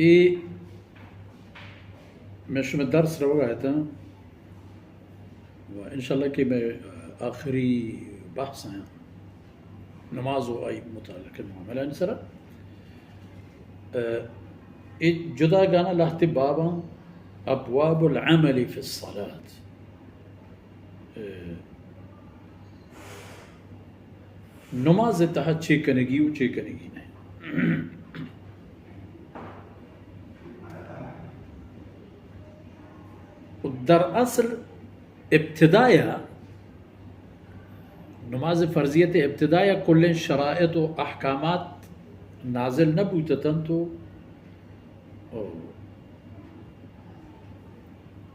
إيه مش من الدرس روعته وإن شاء الله کہ میں آخری بحث ہیں نماز و ای متعلق معاملہ ان سرا جدا گانا لحت بابا ابواب العمل في الصلاة نماز تحت چی کنگی و چی کنگی نہیں در اصل ابتدایا نماز فرضیت ابتدایا کل شرائط و احکامات نازل نہ بودتن تو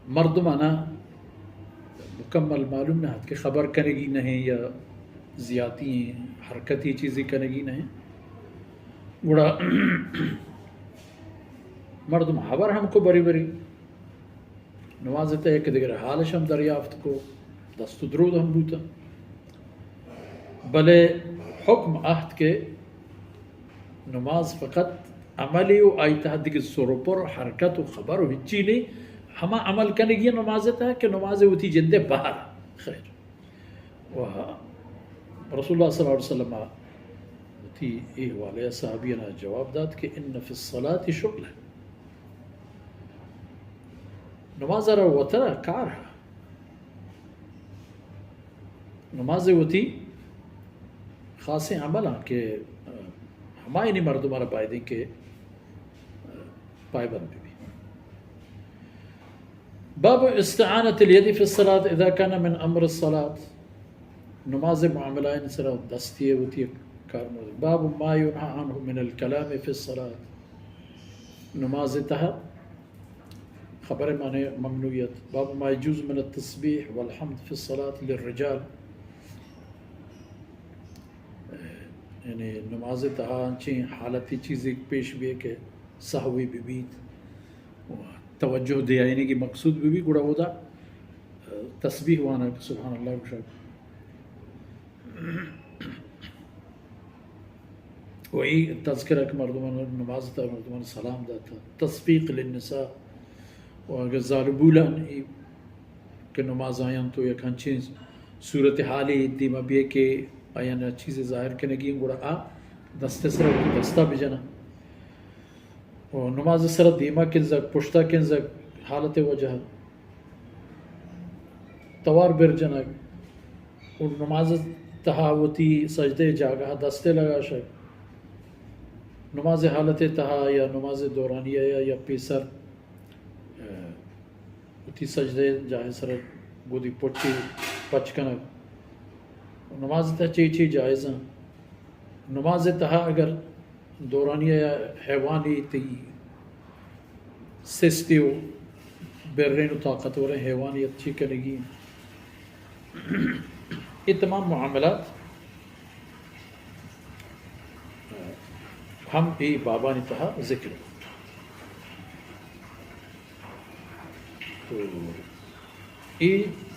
مردمانہ مکمل معلوم نہ کہ خبر کنگی نہیں یا زیادتی حرکتی چیزیں کنگی نہیں گوڑا مردم خبر ہم کو بری بری نماز تے کہ دیگر حالش ہم دریافت کو دست درود ہم بوتا بلے حکم عہد کے نماز فقط عملی و آئی تحت دیگر سروپر حرکت و خبر و ہچی نہیں ہما عمل کرنے گی نماز ہے کہ نماز ہوتی جندے باہر خیر و رسول اللہ صلی اللہ علیہ وسلم ہوتی یہ والے صحابینا جواب داد کہ ان فی الصلاة شغل ہے نماز را وطرہ کار ہے نماز ہوتی خاص عمل ہیں کہ ہمائے نہیں مردمانہ پائدیں کہ پائبند بھی باب استعانت الید فی الصلاة اذا كان من امر الصلاة نماز معاملہ ان سرا دستی ہوتی کار موجود باب ما ينهى عنه من الكلام في الصلاة نماز تحت خبر معنی ممنوعیت باب ما يجوز من التسبیح والحمد في الصلاة للرجال یعنی نماز تہا انچیں حالتی چیزیں پیش بھی ہے کہ سہوی بھی بیت توجہ دے آئینے کی مقصود بھی گوڑا ہو دا تسبیح وانا سبحان اللہ وشاک وہی تذکرہ کہ مردمان نماز تا مردمان سلام داتا تصفیق للنساء و اگر ظالبولان کہ نماز آیاں تو یک ہنچیں صورتحالی دیمہ بھی ہے کہ آیاں چیزیں ظاہر کرنے گی گوڑا آ دستے سر دستہ بھی جنا و نماز سر دیمہ کنزک پشتہ کنزک حالت وجہ توار بر جنک اور نماز تہاوتی سجدے جاگہ دستے لگا شک نماز حالت تہا یا نماز دورانیہ یا پیسر اتی سجدے جاہے سر گودی پچی پچکنک نماز تہا چی جائز ہیں نماز تہا اگر دورانیہ یا حیوانی تی سستی و برین و طاقتور حیوانیت چی کرنے گی یہ تمام معاملات ہم ای بابانی تہا ذکر تو ای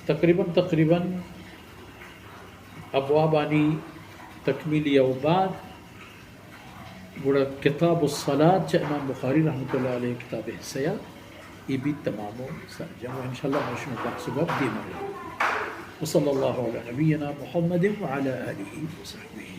تقریباً ابوابانی تکمیلی و بعد گوڑا کتاب الصلاة چا امام بخاری رحمۃ اللہ علیہ کتاب حسیہ یہ بھی تمام سر جمع انشاءاللہ مشن بحث باب دی مرد وصلی اللہ علی نبینا محمد وعلى آلہ وصحبہ